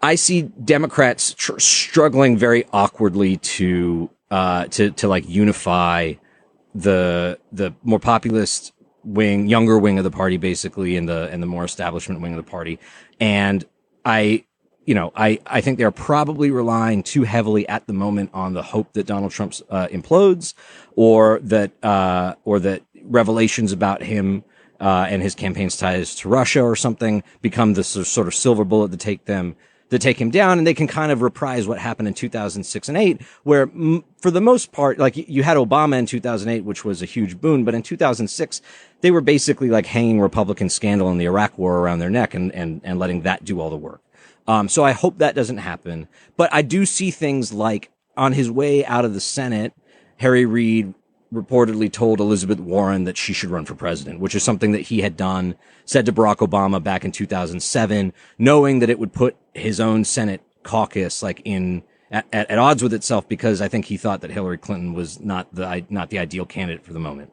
I see Democrats struggling very awkwardly to like unify the more populist wing, younger wing of the party, basically, and the more establishment wing of the party. And I, I think they're probably relying too heavily at the moment on the hope that Donald Trump implodes, or that revelations about him and his campaign's ties to Russia or something become the sort of silver bullet to take him down, and they can kind of reprise what happened in 2006 and 8, where for the most part, like you had Obama in 2008, which was a huge boon, but in 2006, they were basically like hanging Republican scandal in the Iraq war around their neck and letting that do all the work. So I hope that doesn't happen, but I do see things like on his way out of the Senate, Harry Reid reportedly told Elizabeth Warren that she should run for president, which is something that he had said to Barack Obama back in 2007, knowing that it would put his own Senate caucus like at odds with itself, because I think he thought that Hillary Clinton was not the ideal candidate for the moment.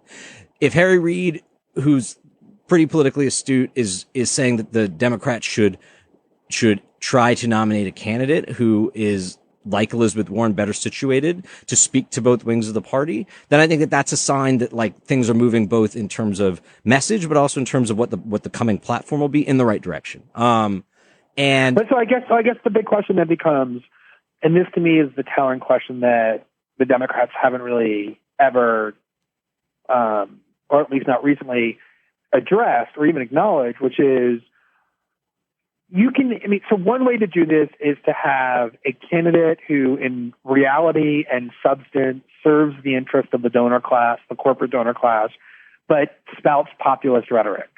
If Harry Reid, who's pretty politically astute, is saying that the Democrats should try to nominate a candidate who is, like Elizabeth Warren, better situated to speak to both wings of the party, then I think that that's a sign that like things are moving both in terms of message, but also in terms of what the coming platform will be in the right direction. But so I guess the big question then becomes, and this to me is the telling question that the Democrats haven't really ever, or at least not recently, addressed or even acknowledged, which is, so one way to do this is to have a candidate who in reality and substance serves the interest of the donor class, the corporate donor class, but spouts populist rhetoric.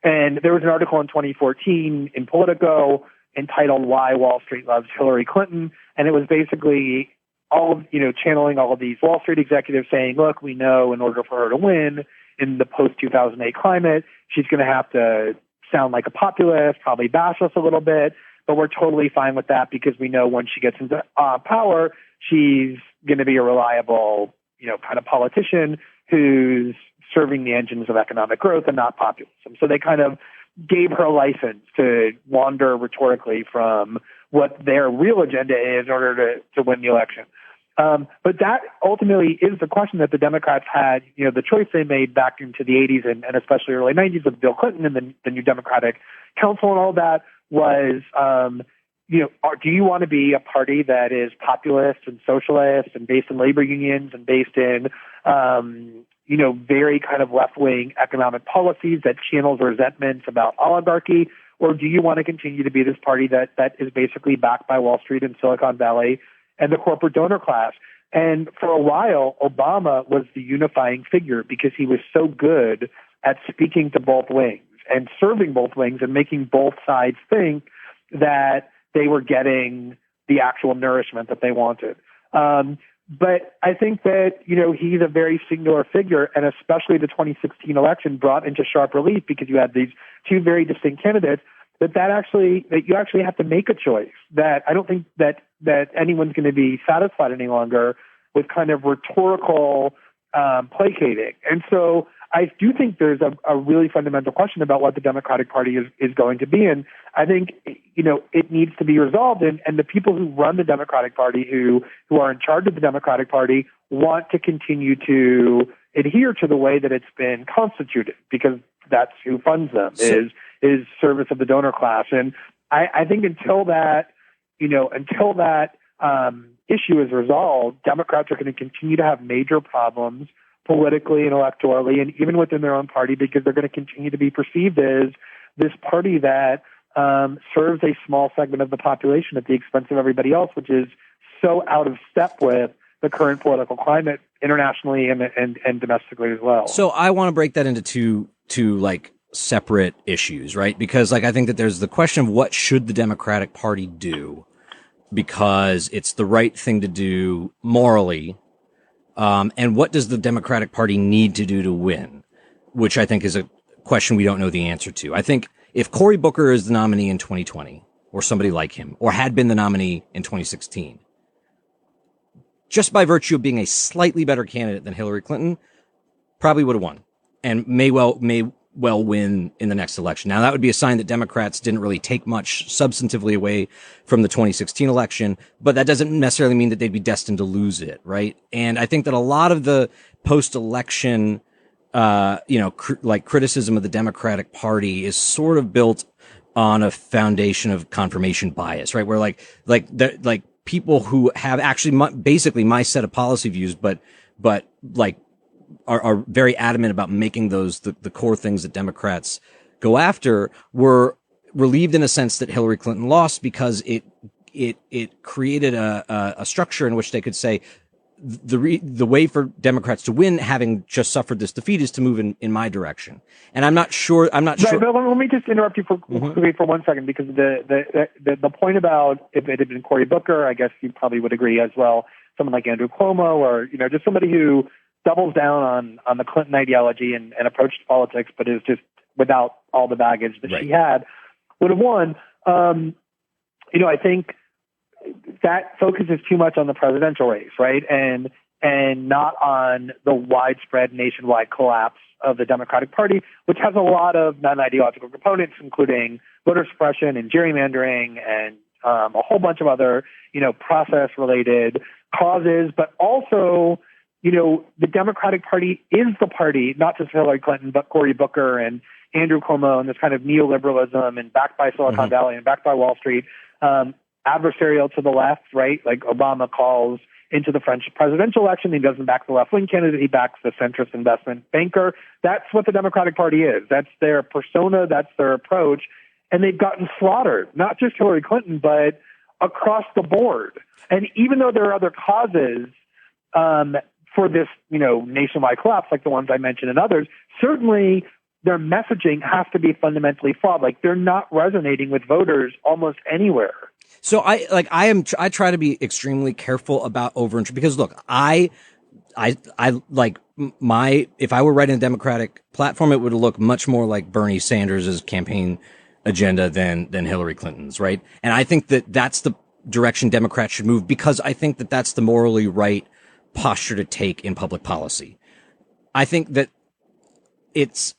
And there was an article in 2014 in Politico entitled "Why Wall Street Loves Hillary Clinton," and it was basically channeling all of these Wall Street executives saying, look, we know in order for her to win in the post-2008 climate, she's going to have to sound like a populist, probably bash us a little bit, but we're totally fine with that because we know once she gets into power, she's going to be a reliable, kind of politician who's serving the engines of economic growth and not populism. So they kind of gave her a license to wander rhetorically from what their real agenda is in order to win the election. But that ultimately is the question that the Democrats had, the choice they made back into the 80s and especially early 90s with Bill Clinton and the new Democratic Council and all that was, do you want to be a party that is populist and socialist and based in labor unions and based in, very kind of left-wing economic policies that channels resentments about oligarchy? Or do you want to continue to be this party that is basically backed by Wall Street and Silicon Valley and the corporate donor class? And for a while, Obama was the unifying figure because he was so good at speaking to both wings and serving both wings and making both sides think that they were getting the actual nourishment that they wanted. But I think that, he's a very singular figure, and especially the 2016 election brought into sharp relief because you had these two very distinct candidates that you actually have to make a choice. That I don't think that anyone's going to be satisfied any longer with kind of rhetorical placating. And so I do think there's a really fundamental question about what the Democratic Party is going to be. And I think, it needs to be resolved. And the people who run the Democratic Party, who are in charge of the Democratic Party, want to continue to adhere to the way that it's been constituted because that's who funds them, is service of the donor class. And I think until that issue is resolved, Democrats are going to continue to have major problems politically and electorally and even within their own party because they're going to continue to be perceived as this party that serves a small segment of the population at the expense of everybody else, which is so out of step with the current political climate internationally and domestically as well. So I want to break that into two like separate issues, right? Because like I think that there's the question of what should the Democratic Party do because it's the right thing to do morally. And what does the Democratic Party need to do to win? Which I think is a question we don't know the answer to. I think if Cory Booker is the nominee in 2020 or somebody like him or had been the nominee in 2016, just by virtue of being a slightly better candidate than Hillary Clinton, probably would have won and may well win in the next election. Now, that would be a sign that Democrats didn't really take much substantively away from the 2016 election, but that doesn't necessarily mean that they'd be destined to lose it, right? And I think that a lot of the post-election, criticism of the Democratic Party is sort of built on a foundation of confirmation bias, right? Where like people who have actually basically my set of policy views, but like are very adamant about making those the core things that Democrats go after, were relieved in a sense that Hillary Clinton lost, because it created a structure in which they could say the way for Democrats to win, having just suffered this defeat, is to move in my direction. And I'm not sure. Right, but let me just interrupt you for 1 second, because the point about if it had been Cory Booker, I guess you probably would agree as well, someone like Andrew Cuomo, or just somebody who doubles down on the Clinton ideology and approach to politics, but is just without all the baggage that she had, would have won. I think that focuses too much on the presidential race, right? And not on the widespread nationwide collapse of the Democratic Party, which has a lot of non-ideological components, including voter suppression and gerrymandering and a whole bunch of other, process-related causes, but also, the Democratic Party is the party, not just Hillary Clinton, but Cory Booker and Andrew Cuomo, and this kind of neoliberalism, and backed by Silicon Valley and backed by Wall Street, adversarial to the left, right? Like Obama calls into the French presidential election. He doesn't back the left-wing candidate. He backs the centrist investment banker. That's what the Democratic Party is. That's their persona. That's their approach. And they've gotten slaughtered, not just Hillary Clinton, but across the board. And even though there are other causes for this, nationwide collapse, like the ones I mentioned and others, certainly their messaging has to be fundamentally flawed. Like, they're not resonating with voters almost anywhere. So I try to be extremely careful about because look, I like if I were writing a Democratic platform, it would look much more like Bernie Sanders' campaign agenda than Hillary Clinton's, right? And I think that that's the direction Democrats should move, because I think that that's the morally right posture to take in public policy. I think that it's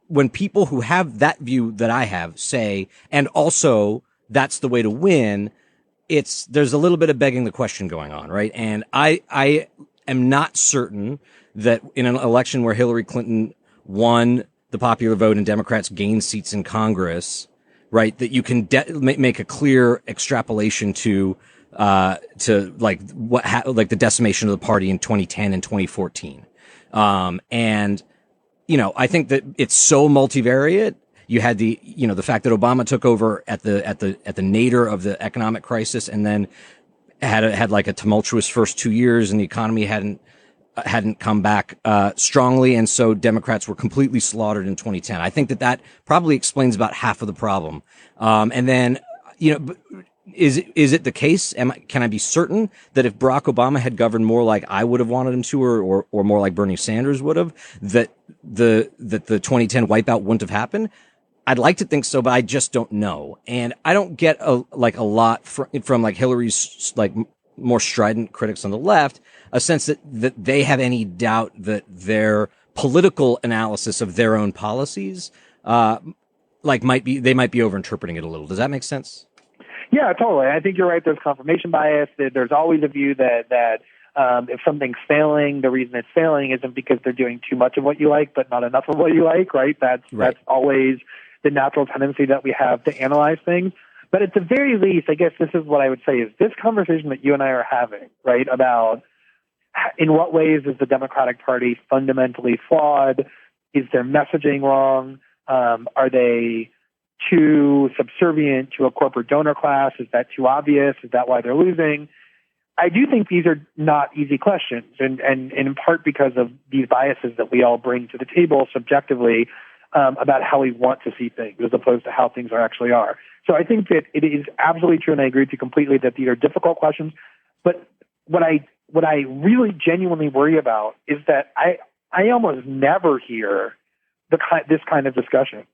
when people who have that view that I have say, and also that's the way to win, there's a little bit of begging the question going on, right? And I am not certain that in an election where Hillary Clinton won the popular vote and Democrats gained seats in Congress, right, that you can make a clear extrapolation to like the decimation of the party in 2010 and 2014. And I think that it's so multivariate. You had the fact that Obama took over at the nadir of the economic crisis, and then had like a tumultuous first 2 years, and the economy hadn't come back strongly, and so Democrats were completely slaughtered in 2010. I think that probably explains about half of the problem. And then is it the case? Can I be certain that if Barack Obama had governed more like I would have wanted him to, or more like Bernie Sanders would have, that the 2010 wipeout wouldn't have happened? I'd like to think so, but I just don't know. And I don't get a lot from like Hillary's like more strident critics on the left, a sense that they have any doubt that their political analysis of their own policies, they might be overinterpreting it a little. Does that make sense? Yeah, totally. I think you're right. There's confirmation bias. There's always a view that if something's failing, the reason it's failing isn't because they're doing too much of what you like, but not enough of what you like, right? That's always the natural tendency that we have to analyze things. But at the very least, I guess this is what I would say, is this conversation that you and I are having, right, about in what ways is the Democratic Party fundamentally flawed? Is their messaging wrong? Are they too subservient to a corporate donor class? Is that too obvious? Is that why they're losing? I do think these are not easy questions, and in part because of these biases that we all bring to the table subjectively about how we want to see things as opposed to how things actually are. So I think that it is absolutely true, and I agree with you completely that these are difficult questions. But what I really genuinely worry about is that I almost never hear this kind of discussion.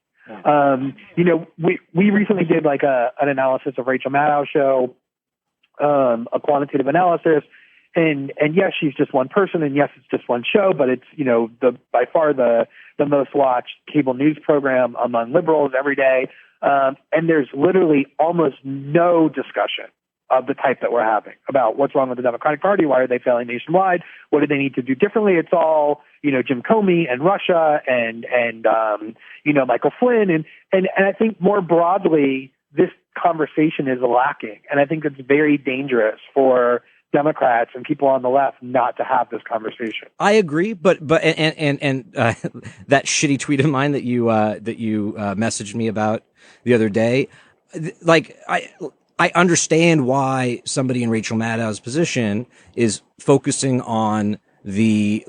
We recently did like an analysis of Rachel Maddow's show, a quantitative analysis, And yes, she's just one person, and yes, it's just one show, but it's, by far the most watched cable news program among liberals every day. And there's literally almost no discussion of the type that we're having about what's wrong with the Democratic Party. Why are they failing nationwide? What do they need to do differently? It's all, Jim Comey and Russia and Michael Flynn. And I think more broadly, this conversation is lacking. And I think it's very dangerous for Democrats and people on the left not to have this conversation. I agree, but that shitty tweet of mine that you messaged me about the other day, like I understand why somebody in Rachel Maddow's position is focusing on the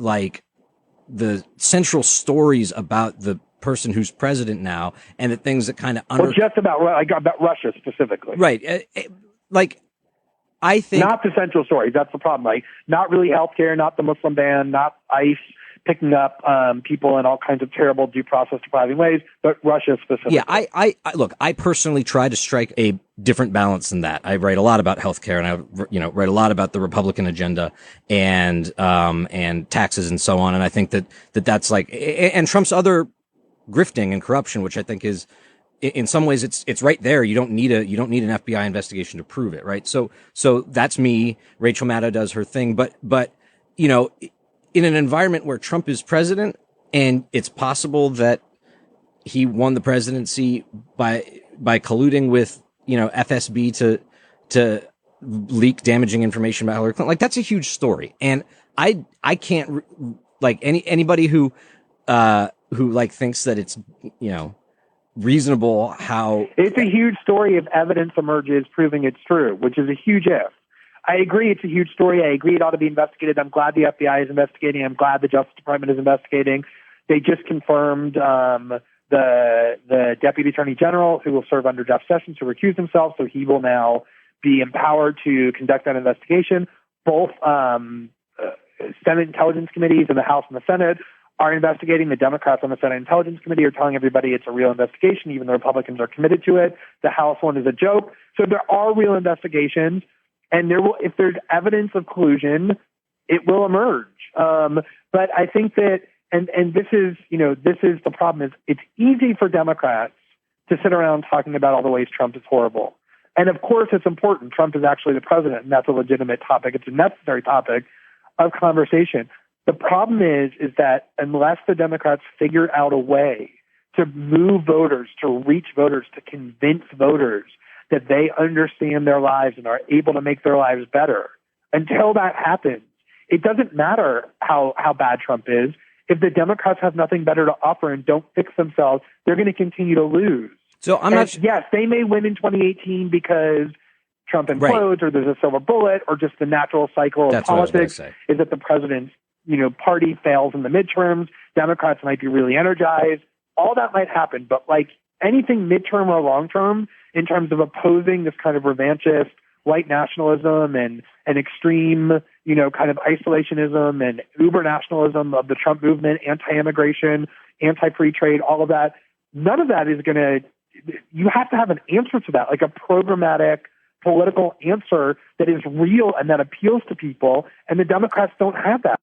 central stories about the person who's president now and the things that kind of just about Russia specifically, right? I think not the central stories. That's the problem. Like, not really healthcare, not the Muslim ban, not ICE picking up people in all kinds of terrible due process depriving ways, but Russia specifically. Yeah, I look. I personally try to strike a different balance than that. I write a lot about healthcare, and I write a lot about the Republican agenda and taxes and so on. And I think that's like, and Trump's other grifting and corruption, which I think is, in some ways, it's right there. You don't need an FBI investigation to prove it, right? So that's me. Rachel Maddow does her thing, but in an environment where Trump is president, and it's possible that he won the presidency by colluding with FSB to leak damaging information about Hillary Clinton, like, that's a huge story, and I can't anybody who thinks that it's reasonable how it's a huge story if evidence emerges proving it's true, which is a huge if. I agree it's a huge story. I agree it ought to be investigated. I'm glad the FBI is investigating. I'm glad the Justice Department is investigating. They just confirmed the Deputy Attorney General, who will serve under Jeff Sessions, who recused himself, so he will now be empowered to conduct that investigation. Both Senate Intelligence Committees in the House and the Senate are investigating. The Democrats on the Senate Intelligence Committee are telling everybody it's a real investigation, even the Republicans are committed to it. The House one is a joke. So there are real investigations, and if there's evidence of collusion, it will emerge. But I think that, and this is the problem, is it's easy for Democrats to sit around talking about all the ways Trump is horrible. And of course it's important. Trump is actually the president, and that's a legitimate topic. It's a necessary topic of conversation. The problem is that unless the Democrats figure out a way to move voters, to reach voters, to convince voters that they understand their lives and are able to make their lives better, until that happens, it doesn't matter how bad Trump is. If the Democrats have nothing better to offer and don't fix themselves, they're going to continue to lose. So yes, they may win in 2018 because Trump implodes, right, or there's a silver bullet, or just the natural cycle of politics is that the president's party fails in the midterms. Democrats might be really energized. All that might happen, but like anything midterm or long term, in terms of opposing this kind of revanchist white nationalism and extreme, kind of isolationism and uber nationalism of the Trump movement, anti-immigration, anti-free trade, all of that, none of that is going to, you have to have an answer to that, like a programmatic political answer that is real and that appeals to people, and the Democrats don't have that.